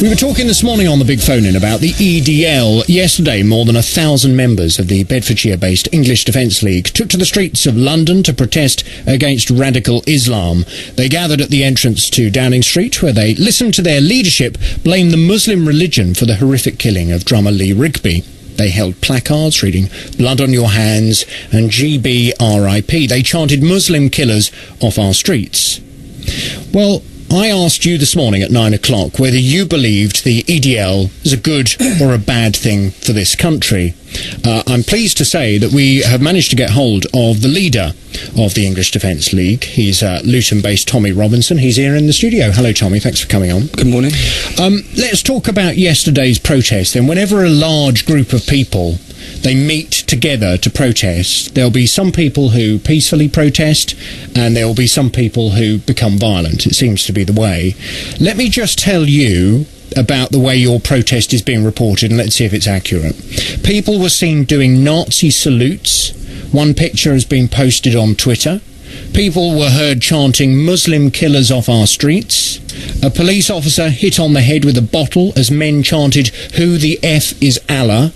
We were talking this morning on the Big Phone In about the EDL. Yesterday, more than 1,000 members of the Bedfordshire-based English Defence League took to the streets of London to protest against radical Islam. They gathered at the entrance to Downing Street, where they listened to their leadership blame the Muslim religion for the horrific killing of drummer Lee Rigby. They held placards reading "Blood on your hands" and "GB RIP." They chanted "Muslim killers off our streets." Well, I asked you this morning at 9 o'clock whether you believed the EDL is a good or a bad thing for this country. I'm pleased to say that we have managed to get hold of the leader of the English Defence League. He's Luton-based Tommy Robinson. He's here in the studio. Hello, Tommy. Thanks for coming on. Good morning. Let's talk about yesterday's protest. And whenever a large group of people they meet together to protest, there'll be some people who peacefully protest and there'll be some people who become violent. It seems to be the way. Let me just tell you about the way your protest is being reported, and let's see if it's accurate. People were seen doing Nazi salutes. One picture has been posted on Twitter. People were heard chanting "Muslim killers off our streets." A police officer hit on the head with a bottle as men chanted "Who the F is Allah?"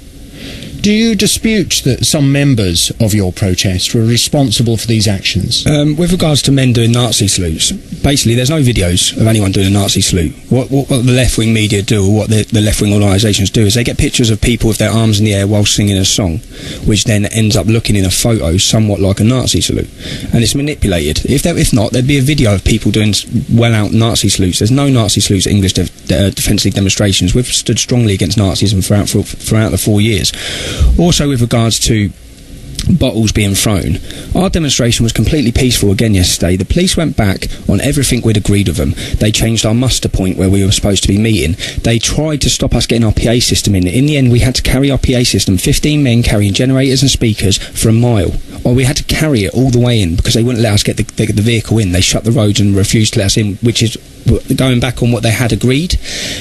Do you dispute that some members of your protest were responsible for these actions? With regards to men doing Nazi salutes, basically there's no videos of anyone doing a Nazi salute. What the left-wing media do, or what the left-wing organisations do, is they get pictures of people with their arms in the air while singing a song, which then ends up looking in a photo somewhat like a Nazi salute. And it's manipulated. If not, there'd be a video of people doing well-out Nazi salutes. There's no Nazi salutes at English Defence League demonstrations. We've stood strongly against Nazism throughout the 4 years. Also, with regards to bottles being thrown, our demonstration was completely peaceful again yesterday. The police went back on everything we'd agreed with them. They changed our muster point where we were supposed to be meeting. They tried to stop us getting our PA system in. In the end, we had to carry our PA system, 15 men carrying generators and speakers for a mile. Or we had to carry it all the way in because they wouldn't let us get the vehicle in. They shut the roads and refused to let us in, which is going back on what they had agreed.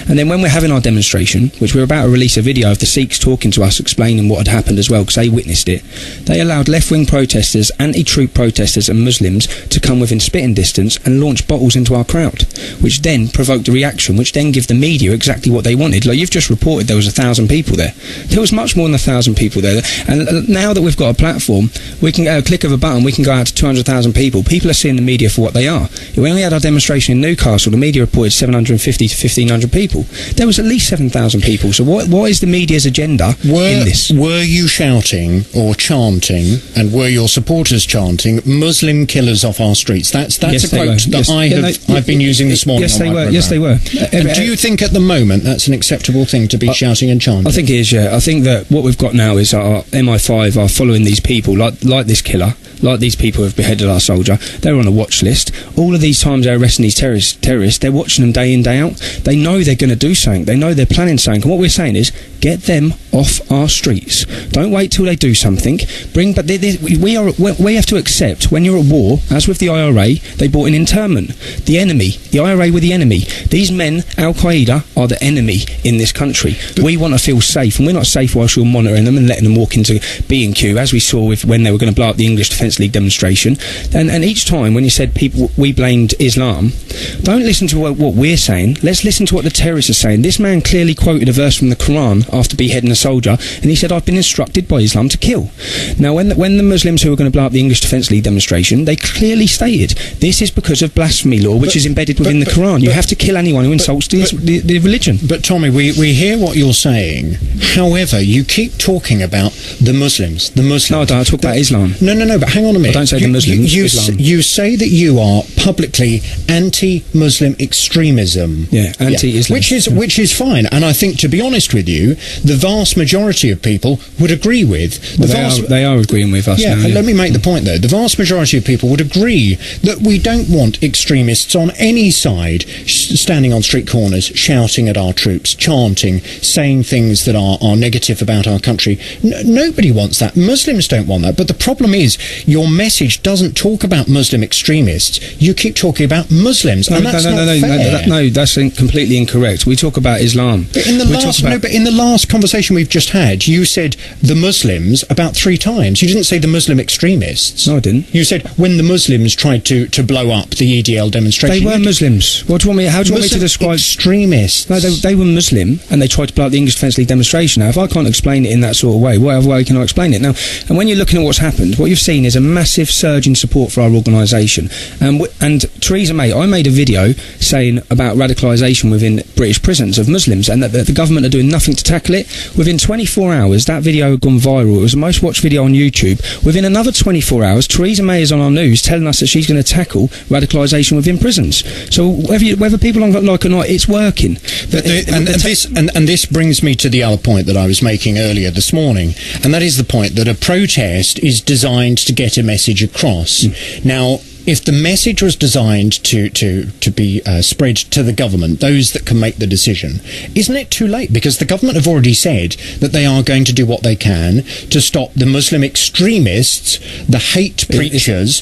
And then when we're having our demonstration, which we're about to release a video of the Sikhs talking to us, explaining what had happened as well, because they witnessed it, they allowed left-wing protesters, anti-troop protesters and Muslims to come within spitting distance and launch bottles into our crowd, which then provoked a reaction, which then gave the media exactly what they wanted. Like you've just reported, there was 1,000 people there. There was much more than 1,000 people there. And now that we've got a platform, we can, at a click of a button, we can go out to 200,000 people. People are seeing the media for what they are. When we had our demonstration in Newcastle, the media reported 750 to 1,500 people. There was at least 7,000 people. So what is the media's agenda in this? Were you shouting or chanting, and were your supporters chanting "Muslim killers off our streets"? That's yes, a quote that I've been using this morning. Yes, on my Yes, they were. And do you think at the moment that's an acceptable thing to be shouting and chanting? I think it is, yeah. I think that what we've got now is our MI5 are following these people, like this killer, like these people who have beheaded our soldier. They're on a watch list. All of these times they're arresting these terrorists, they're watching them day in, day out. They know they're going to do something. They know they're planning something. And what we're saying is, get them off our streets. Don't wait till they do something. We have to accept, when you're at war, as with the IRA, they brought in internment. The enemy. The IRA were the enemy. These men, Al-Qaeda, are the enemy in this country. We want to feel safe, and we're not safe whilst you're monitoring them and letting them walk into B&Q, as we saw with when they were going to blow up the English Defence League demonstration. And each time when you said we blamed Islam, don't listen to what we're saying. Let's listen to what the terrorists are saying. This man clearly quoted a verse from the Quran after beheading a soldier, and he said, "I've been instructed by Islam to kill." Now, when the Muslims who were going to blow up the English Defence League demonstration, they clearly stated this is because of blasphemy law, which is embedded within the Quran. You have to kill anyone who insults the religion. But Tommy, we hear what you're saying. However, you keep talking about the Muslims. No, I don't. I talk about Islam. No, but hang on a minute. I don't say the Muslims. You say that you are publicly anti-Muslim extremism. Yeah, anti-Islam. Which is fine. And I think, to be honest with you, the vast majority of people would agree with. They are agreeing with us. Yeah, let me make the point though. The vast majority of people would agree that we don't want extremists on any side standing on street corners, shouting at our troops, chanting, saying things that are negative about our country. Nobody wants that. Muslims don't want that. But the problem is, your message doesn't talk about Muslim extremists. You keep talking about Muslims, and that's not fair. No, that's completely incorrect. We talk about Islam. But in the last conversation we've just had, you said the Muslims about 3 times. You didn't say the Muslim extremists. No, I didn't. You said when the Muslims tried to blow up the EDL demonstration. They were Muslims. How do you want me to describe extremists? No, they were Muslim, and they tried to blow up the English Defence League demonstration. Now, if I can't explain it in that sort of way, what other way can I explain it? Now, and when you're looking at what's happened, what you've seen is a massive surge in support for our organisation. And Theresa May, I made a video saying about radicalisation within British prisons of Muslims, and that the government are doing nothing to tackle it. Within 24 hours, that video had gone viral. It was the most watched video on YouTube. Within another 24 hours, Theresa May is on our news telling us that she's going to tackle radicalisation within prisons. So whether people like it or not, it's working. And this brings me to the other point that I was making earlier this morning, and that is the point that a protest is designed to get a message across. Now, if the message was designed to be spread to the government, those that can make the decision, isn't it too late? Because the government have already said that they are going to do what they can to stop the Muslim extremists, the hate preachers,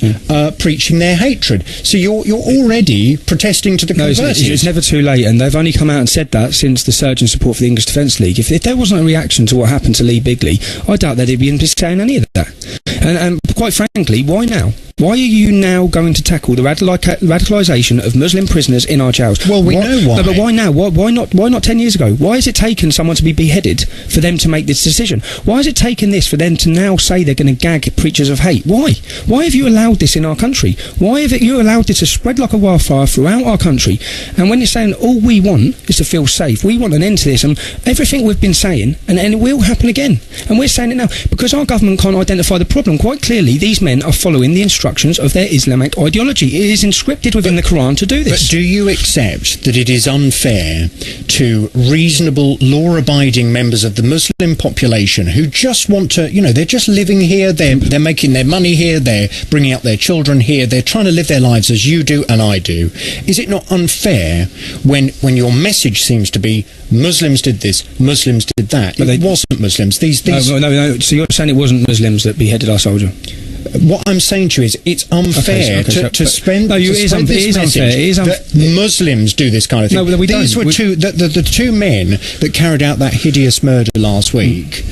preaching their hatred. So you're already protesting to the converted. It's never too late, and they've only come out and said that since the surge in support for the English Defence League. If there wasn't a reaction to what happened to Lee Bigley, I doubt that they'd be saying any of that. And quite frankly, why now? Why are you now going to tackle the radicalisation of Muslim prisoners in our jails? Well, we know why. No, but why now? Why not 10 years ago? Why has it taken someone to be beheaded for them to make this decision? Why has it taken this for them to now say they're going to gag preachers of hate? Why? Why have you allowed this in our country? Why have you allowed it to spread like a wildfire throughout our country? And when you're saying all we want is to feel safe, we want an end to this, and everything we've been saying, and it will happen again. And we're saying it now because our government can't identify the problem. Quite clearly, these men are following the instructions of their Islamic ideology. It is inscripted within the Quran to do this. But do you accept that it is unfair to reasonable, law-abiding members of the Muslim population who just want to, they're just living here, they're making their money here, they're bringing up their children here, they're trying to live their lives as you do and I do. Is it not unfair when your message seems to be Muslims did this, Muslims did that? It wasn't Muslims. No. So you're saying it wasn't Muslims that beheaded our soldier? What I'm saying to you is it's unfair to spread this message that Muslims do this kind of thing. No, we These don't. were the 2 men that carried out that hideous murder last week.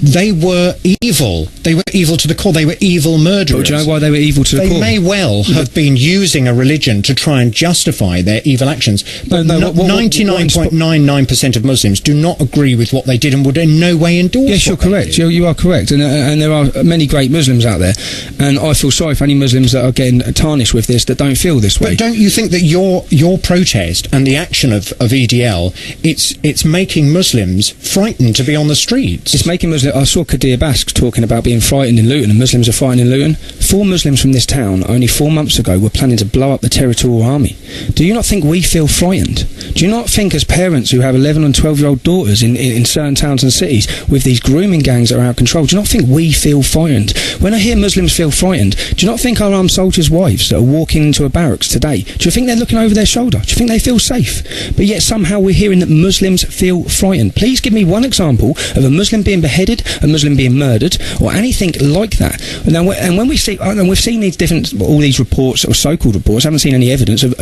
They were evil. They were evil to the core. They were evil murderers. But do you know why they were evil to the core? They may well have been using a religion to try and justify their evil actions. But 99.99% of Muslims do not agree with what they did and would in no way endorse. Yes, you're correct. You are correct. And there are many great Muslims out there. And I feel sorry for any Muslims that are getting tarnished with this that don't feel this way. But don't you think that your protest and the action of EDL, it's making Muslims frightened to be on the streets? It's making Muslims... I saw Kadir Bask talking about being frightened in Luton, and Muslims are frightened in Luton. 4 Muslims from this town, only 4 months ago, were planning to blow up the territorial army. Do you not think we feel frightened? Do you not think, as parents who have 11 and 12-year-old daughters in certain towns and cities with these grooming gangs that are out of control, do you not think we feel frightened? When I hear Muslims feel frightened, do you not think our armed soldiers' wives that are walking into a barracks today, do you think they're looking over their shoulder? Do you think they feel safe? But yet somehow we're hearing that Muslims feel frightened. Please give me one example of a Muslim being beheaded, a Muslim being murdered, or anything like that. And when we see, and we've seen these all these reports, or so-called reports, haven't seen any evidence of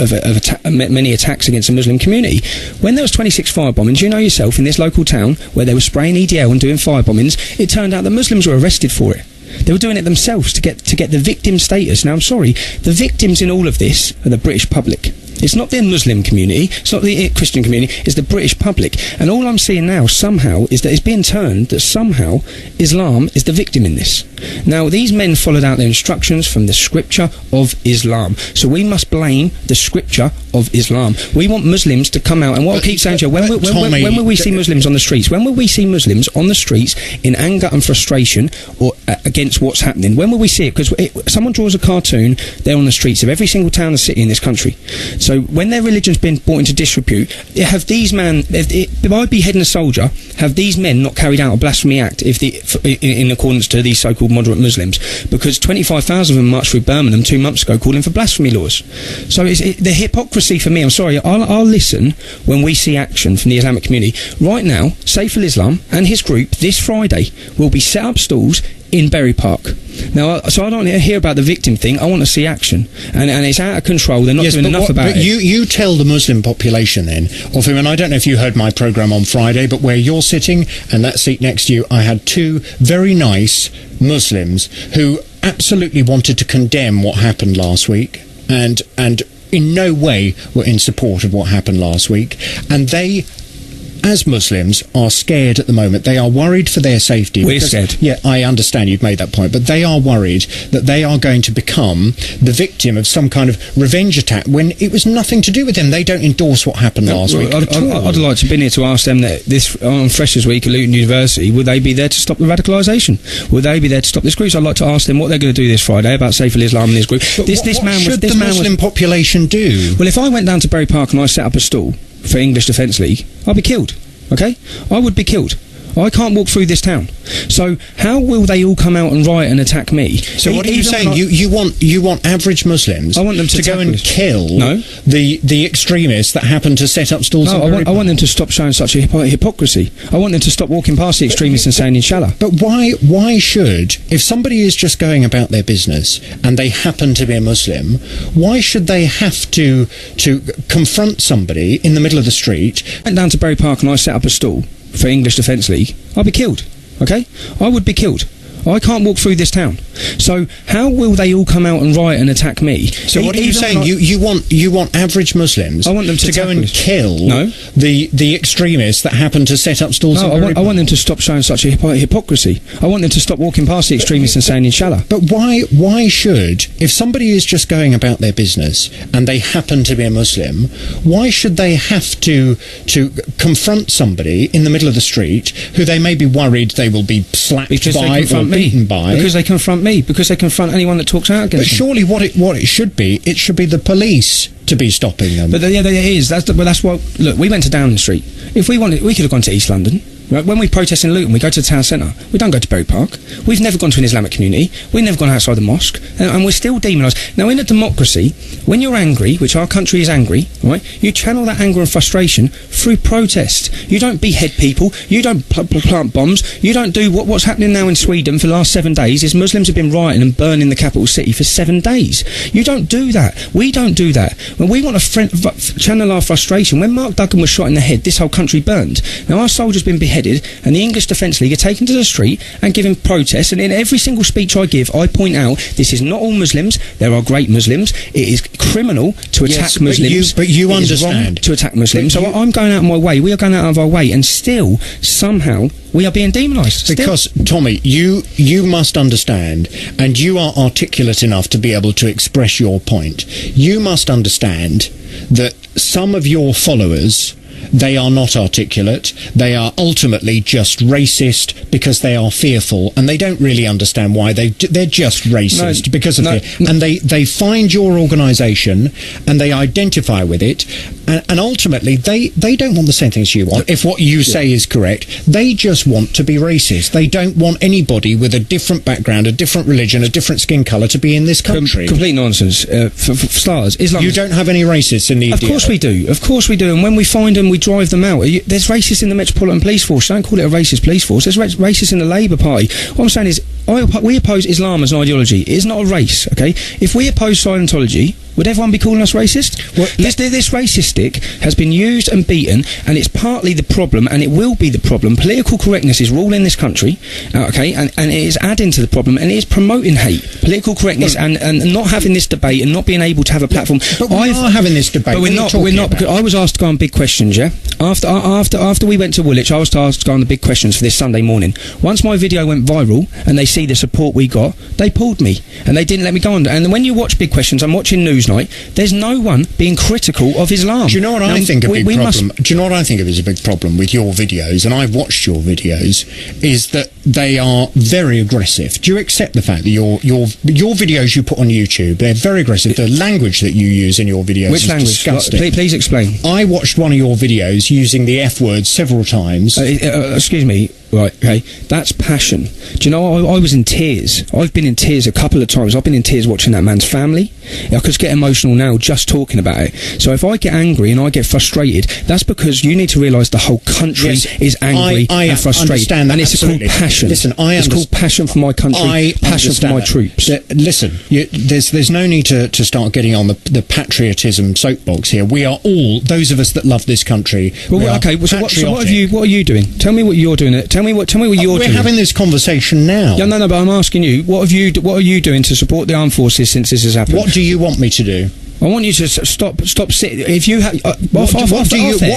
many attacks against the Muslim community. When there was 26 firebombings, you know yourself, in this local town where they were spraying EDL and doing firebombings, it turned out that Muslims were arrested for it. They were doing it themselves to get the victim status. Now, I'm sorry, the victims in all of this are the British public. It's not the Muslim community, it's not the Christian community, it's the British public. And all I'm seeing now, somehow, is that it's being turned that somehow Islam is the victim in this. Now, these men followed out their instructions from the scripture of Islam. So we must blame the scripture of Islam. We want Muslims to come out, and what I keep saying to you, when will we see Muslims on the streets? When will we see Muslims on the streets in anger and frustration or against what's happening? When will we see it? Because someone draws a cartoon, they're on the streets of every single town and city in this country. So when their religion's been brought into disrepute, have these men, by beheading a soldier, have these men not carried out a blasphemy act in accordance to these so-called moderate Muslims? Because 25,000 of them marched through Birmingham 2 months ago calling for blasphemy laws. So the hypocrisy for me, I'm sorry, I'll listen when we see action from the Islamic community. Right now, Saif al-Islam and his group this Friday will be set up stalls in Bury Park. Now, so I don't hear about the victim thing. I want to see action, and it's out of control. They're not doing enough about it. You tell the Muslim population then of him, and I don't know if you heard my programme on Friday, but where you're sitting and that seat next to you, I had two very nice Muslims who absolutely wanted to condemn what happened last week, and in no way were in support of what happened last week, and they, as Muslims, are scared at the moment. They are worried for their safety. We're scared. Yeah, I understand you've made that point, but they are worried that they are going to become the victim of some kind of revenge attack when it was nothing to do with them. They don't endorse what happened last week at all. I'd like to be here to ask them that this on Freshers Week at Luton University, would they be there to stop the radicalisation? Would they be there to stop this group? So I'd like to ask them what they're going to do this Friday about Saif al-Islam and his group. What should the Muslim population do? Well, if I went down to Bury Park and I set up a stall for English Defence League, I'd be killed. Okay? I would be killed. I can't walk through this town. So how will they all come out and riot and attack me? So what are you saying? You want average Muslims I want them to go and kill No. the extremists that happen to set up stalls? No, I want them to stop showing such a hypocrisy. I want them to stop walking past the extremists and saying inshallah. But why should, if somebody is just going about their business and they happen to be a Muslim, why should they have to confront somebody in the middle of the street? I went down to Bury Park and I set up a stall for English Defence League, I'd be killed. Okay? I would be killed. I can't walk through this town. So how will they all come out and riot and attack me? So what are you saying? You want average Muslims I want them to go and kill No. the extremists that happen to set up stalls? No, I want them to stop showing such a hypocrisy. I want them to stop walking past the extremists and saying inshallah. But why should, if somebody is just going about their business and they happen to be a Muslim, why should they have to confront somebody in the middle of the street who they may be worried they will be slapped by or beaten by? Because they confront me. Because they confront anyone that talks out against them. But surely what it should be the police to be stopping them. But yeah, it is. That's why. Look, we went to Downing Street. If we wanted, we could have gone to East London. Right? When we protest in Luton, we go to the town centre. We don't go to Bury Park. We've never gone to an Islamic community. We've never gone outside the mosque. And we're still demonised. Now, in a democracy, when you're angry, which our country is angry, right, you channel that anger and frustration through protest. You don't behead people. You don't plant bombs. You don't do what's happening now in Sweden for the last 7 days is Muslims have been rioting and burning the capital city for 7 days. You don't do that. We don't do that. When we want to channel our frustration, when Mark Duggan was shot in the head, this whole country burned. Now, our soldiers been beheaded, and the English Defence League are taken to the street and giving protests, and in every single speech I give I point out this is not all Muslims, there are great Muslims, it is criminal to attack Muslims, but you understand to attack Muslims, so I'm going out of my way, we are going out of our way, and still somehow we are being demonised. Because Tommy, you must understand, and you are articulate enough to be able to express your point. You must understand that some of your followers, they are not articulate. They are ultimately just racist because they are fearful, and they don't really understand why. They're just racist because of fear. And they find your organisation and they identify with it, and ultimately they don't want the same things you want. If what you say is correct, they just want to be racist. They don't want anybody with a different background, a different religion, a different skin colour to be in this country. Complete nonsense. For starters, Islam. You don't have any racists in the EDL. Of course we do. Of course we do. And when we find them, we drive them out. There's racists in the Metropolitan Police Force. Don't call it a racist police force. There's racists in the Labour Party. What I'm saying is, we oppose Islam as an ideology. It is not a race, okay? If we oppose Scientology, would everyone be calling us racist? Well, this racist stick has been used and beaten, and it's partly the problem, and it will be the problem. Political correctness is ruling this country, okay, and it is adding to the problem, and it is promoting hate. Political correctness and not having this debate and not being able to have a platform. But we are having this debate. But we're not, because I was asked to go on Big Questions, yeah? After we went to Woolwich, I was asked to go on the Big Questions for this Sunday morning. Once my video went viral, and they see the support we got, they pulled me, and they didn't let me go on. And when you watch Big Questions, I'm watching Newsnight, there's no one being critical of Islam. Do you know what I think Do you know what I think of as a big problem with your videos, and I've watched your videos, is that they are very aggressive. Do you accept the fact that your videos you put on YouTube, they're very aggressive? The language that you use in your videos is disgusting. Please explain. I watched one of your videos using the F word several times. Excuse me. Right, okay, that's passion. Do you know, I was in tears. I've been in tears a couple of times. I've been in tears watching that man's family. I could get emotional now just talking about it. So if I get angry and I get frustrated, that's because you need to realise the whole country is angry and frustrated. Understand that, and it's absolutely. called passion. Listen, it's called passion for my country, passion for my troops. Listen, there's no need to start getting on the patriotism soapbox here. We are all, those of us that love this country. Well, okay, so what are you doing? Tell me what you're doing. Tell me what you're doing. We're having this conversation now. Yeah, no, but I'm asking you, what are you doing to support the armed forces since this has happened? What do you want me to do? I want you to stop sitting. If you have, what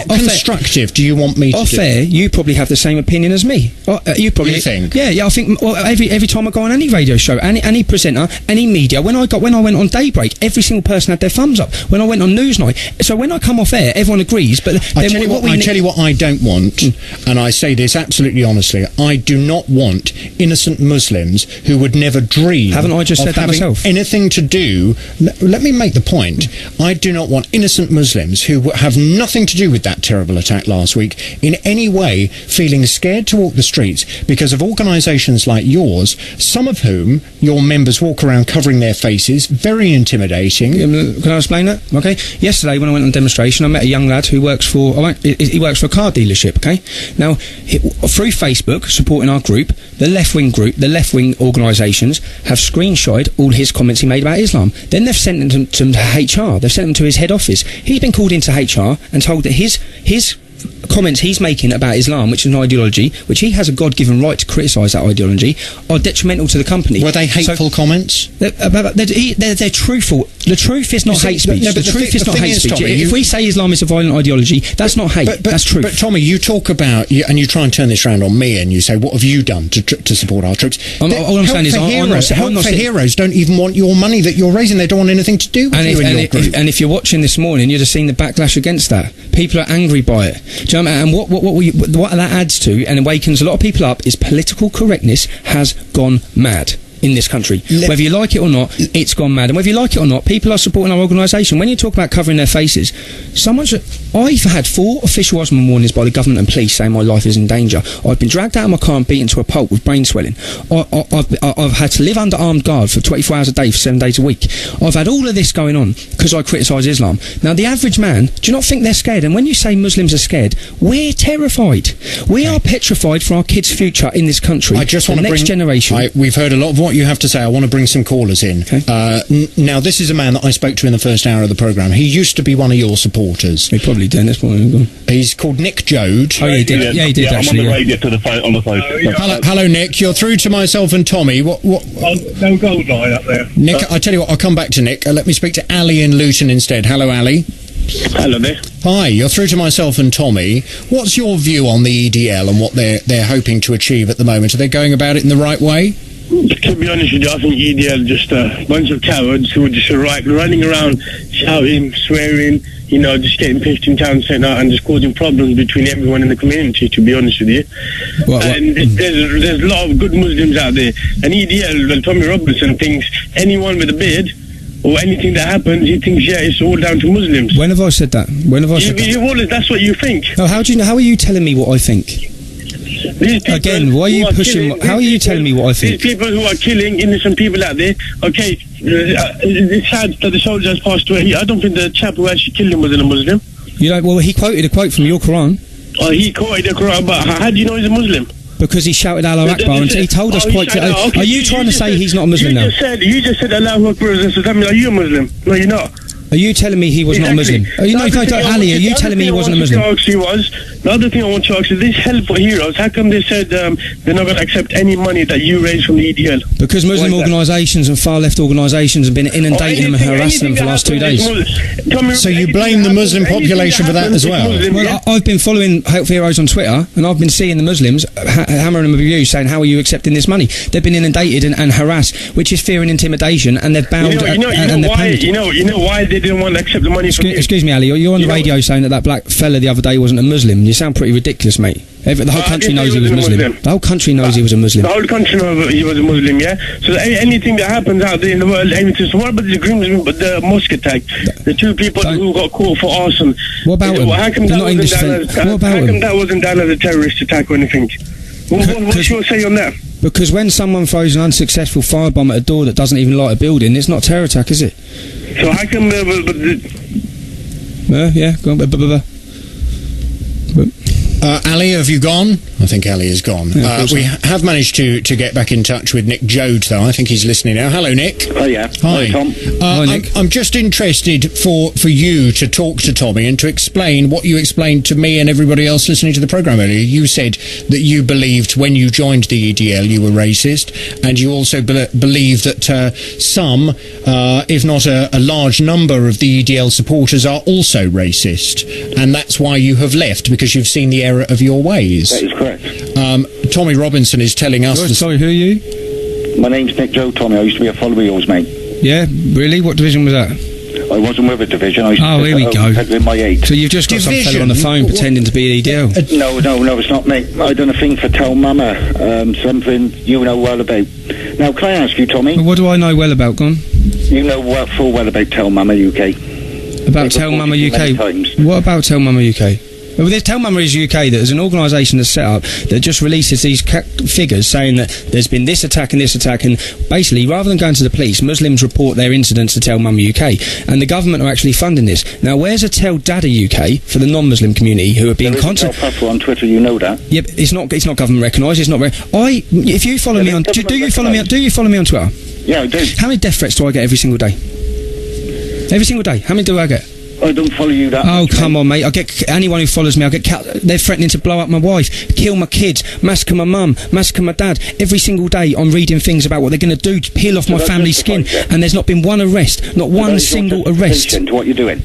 constructive do you want me to do? Off air, you probably have the same opinion as me. You probably think? Yeah. I think every time I go on any radio show, any presenter, any media, when I went on Daybreak, every single person had their thumbs up. When I went on Newsnight, so when I come off air, everyone agrees. But I tell you what I don't want, and I say this absolutely honestly, I do not want innocent Muslims who would never dream. Haven't I just said that myself? Anything to do? Let me make the point. I do not want innocent Muslims who have nothing to do with that terrible attack last week in any way feeling scared to walk the streets because of organisations like yours, some of whom your members walk around covering their faces, very intimidating. Can I explain that? Okay. Yesterday when I went on demonstration, I met a young lad who works for he works for a car dealership. Okay. Now through Facebook, supporting our group, the left-wing organisations have screenshotted all his comments he made about Islam. Then they've sent them to HR. They've sent him to his head office. He's been called into HR and told that his comments he's making about Islam, which is an ideology, which he has a God-given right to criticise that ideology, are detrimental to the company. Were they hateful comments? They're truthful. The truth is not hate speech. The truth is not hate speech. Tommy, if we say Islam is a violent ideology, that's not hate. That's truth. But Tommy, you talk about, and you try and turn this around on me, and you say, what have you done to support our troops? All I'm saying is, Help for Heroes don't even want your money that you're raising. They don't want anything to do with you and your group. And if you're watching this morning, you'd have seen the backlash against that. People are angry by it. Do you know what I mean? And what that adds to and awakens a lot of people up is political correctness has gone mad in this country. Whether you like it or not, it's gone mad. And whether you like it or not, people are supporting our organisation. When you talk about covering their faces, I've had 4 official Osman warnings by the government and police saying my life is in danger. I've been dragged out of my car and beaten to a pulp with brain swelling. I've had to live under armed guard for 24 hours a day for 7 days a week. I've had all of this going on because I criticise Islam. Now, the average man, do you not think they're scared? And when you say Muslims are scared, we're terrified. We are petrified for our kids' future in this country. I just want to next generation. We've heard a lot of what you have to say. I want to bring some callers in. Okay. Now, this is a man that I spoke to in the first hour of the programme. He used to be one of your supporters. He probably did this morning. He's called Nick Jode. Oh, yeah, he did. Yeah, he did. Actually, I'm on the radio to the phone. On the phone. Hello, Nick. You're through to myself and Tommy. What? No gold line up there. Nick, I tell you what. I'll come back to Nick. Let me speak to Ali in Luton instead. Hello, Ali. Hello there. Hi. You're through to myself and Tommy. What's your view on the EDL and what they're hoping to achieve at the moment? Are they going about it in the right way? To be honest with you, I think EDL just a bunch of cowards who are just running around shouting, swearing, just getting pissed in town centre and just causing problems between everyone in the community, to be honest with you. And there's a lot of good Muslims out there. And EDL, and Tommy Robinson thinks anyone with a beard or anything that happens, he thinks, it's all down to Muslims. When have I said that? That's what you think. No, how are you telling me what I think? Again, why are you pushing? How are you telling me what I think? These people who are killing innocent people out there. Okay, it's sad that the soldier has passed away. I don't think the chap who actually killed him was a Muslim. Well, he quoted a quote from your Quran. Oh, he quoted the Quran, but how do you know he's a Muslim? Because he shouted Allahu Akbar and he told us quite clearly. Are you trying to say he's not a Muslim now? You just said Allahu Akbar, so that means, are you a Muslim? No, you're not. Are you telling me he was not a Muslim? Ali, are you telling me he wasn't a Muslim? The other thing I want to ask you, this Help for Heroes, how come they said they're not going to accept any money that you raise from the EDL? Because Muslim organisations and far-left organisations have been inundating them and harassing them for the last 2 days. So you blame the Muslim population for that as well? Well, I've been following Help for Heroes on Twitter, and I've been seeing the Muslims hammering them with reviews saying, how are you accepting this money? They've been inundated and harassed, which is fear and intimidation, and they've bowed and they're panicked. You know why they didn't want to accept the money from you? Excuse me, Ali, you're on the radio saying that black fella the other day wasn't a Muslim. You sound pretty ridiculous, mate. The whole country knows he was Muslim. The whole country knows he was a Muslim. The whole country knows he was a Muslim, yeah? So anything that happens out there in the world, so what about the mosque attack? The 2 people who got caught for arson. What about them? How come that wasn't done as a terrorist attack or anything? What's your say on that? Because when someone throws an unsuccessful firebomb at a door that doesn't even light a building, it's not a terror attack, is it? So how come... Yeah, go on. Ali, have you gone? I think Ali is gone. Yeah, we have managed to get back in touch with Nick Jode, though. I think he's listening now. Hello, Nick. Oh, yeah. Hi. Tom. Hi, Nick. I'm just interested for you to talk to Tommy and to explain what you explained to me and everybody else listening to the programme earlier. You said that you believed when you joined the EDL you were racist, and you also believe that some, if not a large number of the EDL supporters are also racist, and that's why you have left, because you've seen the error of your ways. That is correct. Tommy Robinson is telling us... Sorry, who are you? My name's Nick Joe, Tommy. I used to be a follower of yours, mate. Yeah, really? What division was that? I wasn't with a division. I used to here we go. peddling my eight. So you've just got some fella on the phone pretending to be EDL? No, it's not, mate. I done a thing for Tell Mama, something you know well about. Now, can I ask you, Tommy? Well, what do I know well about, Gone? You know full well about Tell Mama UK. About Tell Mama UK? What about Tell Mama UK? Well, there's Tell Mama is UK, that is an organisation that's set up that just releases these figures saying that there's been this attack, and basically, rather than going to the police, Muslims report their incidents to Tell Mama UK, and the government are actually funding this. Now, where's a Tell Dada UK for the non-Muslim community who are being contacted? Tell Papa on Twitter, you know that. Yep, it's not government recognised. It's not. If you follow me on, do you follow me on Twitter? Yeah, I do. How many death threats do I get every single day? Every single day. How many do I get? I don't follow you that Oh, much, come on, mate. I get anyone who follows me. They're threatening to blow up my wife, kill my kids, massacre my mum, massacre my dad. Every single day I'm reading things about what they're going to do to peel off my family's skin, and there's not been one arrest, not one single arrest. To what you're doing.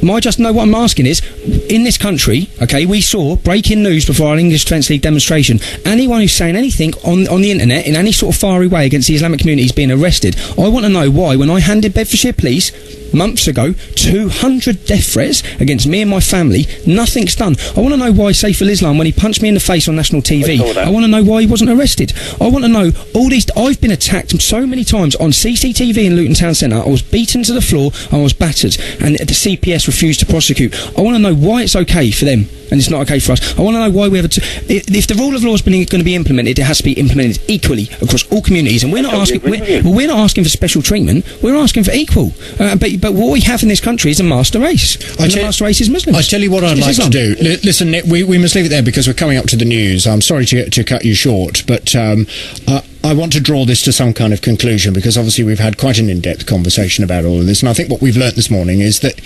What I'm asking is, in this country, okay, we saw breaking news before our English Defence League demonstration. Anyone who's saying anything on the internet in any sort of fiery way against the Islamic community is being arrested. I want to know why, when I handed Bedfordshire Police months ago 200 death threats against me and my family, nothing's done. I want to know why Saif al-Islam, when he punched me in the face on national TV, I want to know why he wasn't arrested. I want to know all these... I've been attacked so many times on CCTV in Luton Town Centre. I was beaten to the floor, I was battered, and the CPS refused to prosecute. I want to know why it's okay for them and it's not okay for us. I want to know why we have if the rule of law is going to be implemented, it has to be implemented equally across all communities, and we're not asking for special treatment, we're asking for equal. But what we have in this country is a master race, and the master race is Muslims. I tell you what I'd like to do. Listen, Nick, we must leave it there because we're coming up to the news. I'm sorry to cut you short, but I want to draw this to some kind of conclusion, because obviously we've had quite an in-depth conversation about all of this, and I think what we've learnt this morning is that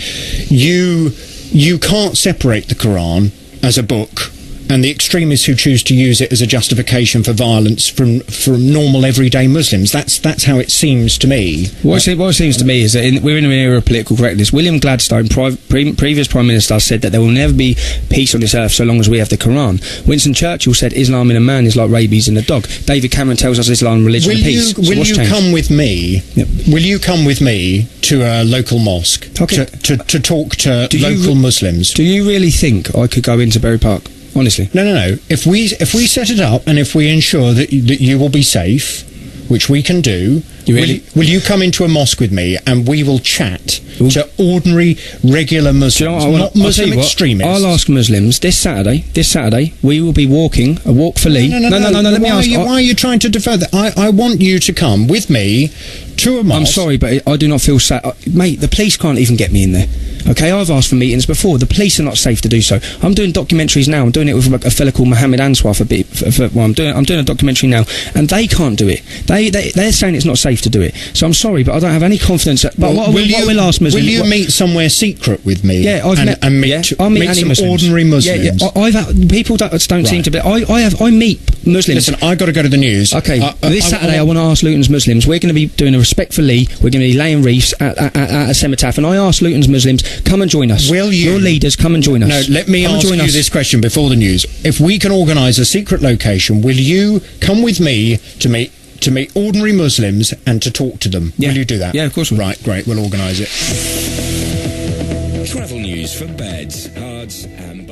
you can't separate the Quran as a book and the extremists who choose to use it as a justification for violence from normal everyday Muslims. That's how it seems to me. What it seems to me is that we're in an era of political correctness. William Gladstone, previous Prime Minister, said that there will never be peace on this earth so long as we have the Quran. Winston Churchill said Islam in a man is like rabies in a dog. David Cameron tells us Islam, religion and peace. Will you come with me? Yep. Will you come with me to a local mosque to talk to local Muslims? Do you really think I could go into Bury Park? Honestly, no. If we set it up and if we ensure that you will be safe, which we can do, will you come into a mosque with me and we will chat to ordinary, regular Muslims, not Muslim extremists? I'll ask Muslims this Saturday. We will be walking a walk for Lee. No. Let me ask. Why are you trying to defer that? I want you to come with me to a mosque. I'm sorry, but I do not feel safe, mate. The police can't even get me in there. Okay, I've asked for meetings before. The police are not safe to do so. I'm doing documentaries now. I'm doing it with a fella called Mohammed Answar I'm doing a documentary now, and they can't do it. They're saying it's not safe to do it. So I'm sorry, but I don't have any confidence. But what we'll ask Muslims. Will you meet somewhere secret with me? Yeah, I'll meet some Muslims. Ordinary Muslims. Yeah, people don't seem to be. I meet Muslims. Listen, I've got to go to the news. Okay, this Saturday I want to ask Luton's Muslims. We're going to be doing a respect for Lee. We're going to be laying wreaths at a cenotaph, and I ask Luton's Muslims, come and join us. Will you? Your leaders, come and join us. No, let me ask you this question before the news. If we can organise a secret location, will you come with me to meet ordinary Muslims and to talk to them? Yeah. Will you do that? Yeah, of course. Right, great. We'll organise it. Travel news for beds, cards and